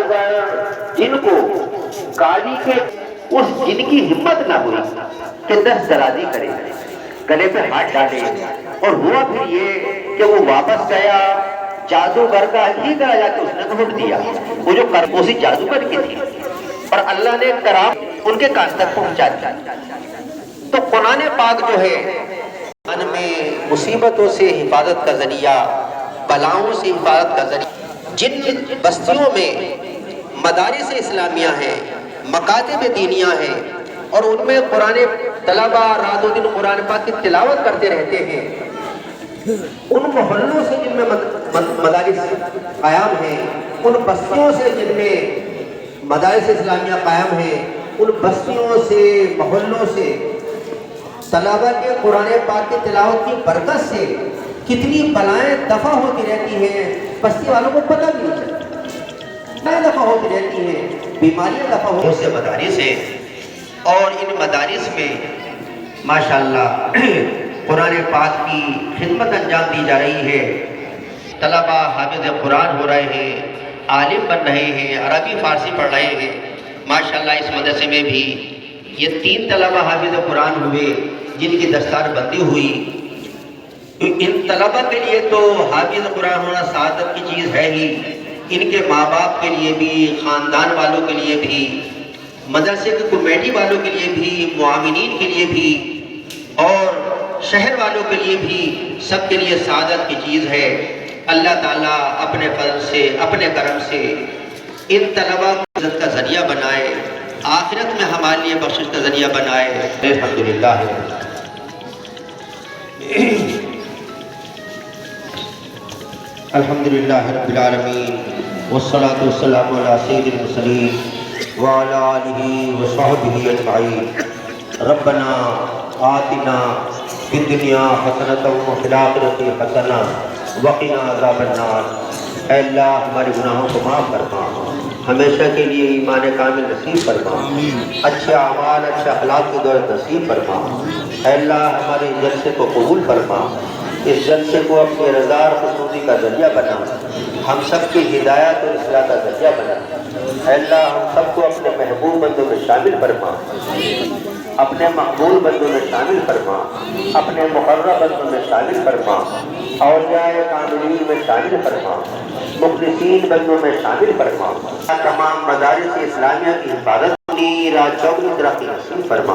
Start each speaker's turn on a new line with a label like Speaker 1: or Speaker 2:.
Speaker 1: جادوگر جن کو قاضی کے اس جن کی ہمت نہ ہوئی کہ دست درازی کرے، گلے پہ ہاتھ ڈالے، اور ہوا پھر یہ کہ وہ واپس گیا جادوگر کا ہی طرح جا کے اس نے گھونٹ دیا، وہ جو اسی جادوگر کی تھی، اور اللہ نے کرام ان کے کان تک پہنچا دیا۔ تو قرآن پاک جو ہے من میں مصیبتوں سے حفاظت کا ذریعہ، بلاؤں سے حفاظت کا ذریعہ، جن بستیوں میں مدارس اسلامیہ ہیں، مکاتب دینیہ ہیں، اور ان میں قرآن طلبہ رات و دن قرآن پاک کی تلاوت کرتے رہتے ہیں، ان محلوں سے جن میں مدارس قائم ہیں، ان بستیوں سے جن میں مدارس اسلامیہ قائم ہیں، ان بستیوں سے محلوں سے طلبہ کے قرآن پاک کی تلاوت کی برکت سے کتنی بلائیں دفع ہوتی رہتی ہیں، بستی والوں کو پتہ بھی نہیں چلتا، بلائیں دفع ہوتی رہتی ہیں، بیماریاں دفع ہوتی ہیں۔ مدارس ہیں، اور ان مدارس میں ماشاءاللہ قرآن پاک کی خدمت انجام دی جا رہی ہے، طلبہ حافظ قرآن ہو رہے ہیں، عالم بن رہے ہیں، عربی فارسی پڑھ رہے ہیں۔ ماشاءاللہ اس مدرسے میں بھی یہ 3 طلبہ حافظ قرآن ہوئے جن کی دستار بندی ہوئی۔ ان طلبہ کے لیے تو حافظ قرآن ہونا سعادت کی چیز ہے ہی، ان کے ماں باپ کے لیے بھی، خاندان والوں کے لیے بھی، مدرسے کی کمیٹی والوں کے لیے بھی، معاونین کے لیے بھی، اور شہر والوں کے لیے بھی، سب کے لیے سعادت کی چیز ہے۔ اللہ تعالیٰ اپنے فضل سے، اپنے کرم سے ان طلبہ کو عزت کا ذریعہ بنائے، آخرت میں ہمارے لیے بخشش کا ذریعہ بنائے۔ الحمدللہ الحمدللہ رب العالمین، والصلاة والسلام علی سید المرسلین وعلی آلہ وصحبہ اجمعین۔ ربنا آتنا فی الدنیا حسنۃ وفی الآخرۃ حسنہ وقنا عذاب النار۔ اے اللہ ہمارے گناہوں کو معاف فرما، ہمیشہ کے لیے ایمان کامل نصیب فرما، اچھے اعمال، اچھے اخلاق کی دولت نصیب فرما۔ اے اللہ ہمارے جلسے کو قبول فرما، اس جلسے کو اپنی رضا اور خوشنودی کا ذریعہ بنا، ہم سب کی ہدایت اور اصلاح کا ذریعہ بنا۔ اے اللہ ہم سب کو اپنے محبوب بندوں میں شامل فرما، اپنے مقبول بندوں میں شامل فرما، اپنے مقرب بندوں میں شامل فرما، اولیاء کاملین میں شامل فرما، مخلصین بندوں میں شامل فرما۔ تمام مدارس اسلامیہ کی حفاظت، رات چوک ترقی نصیب فرما۔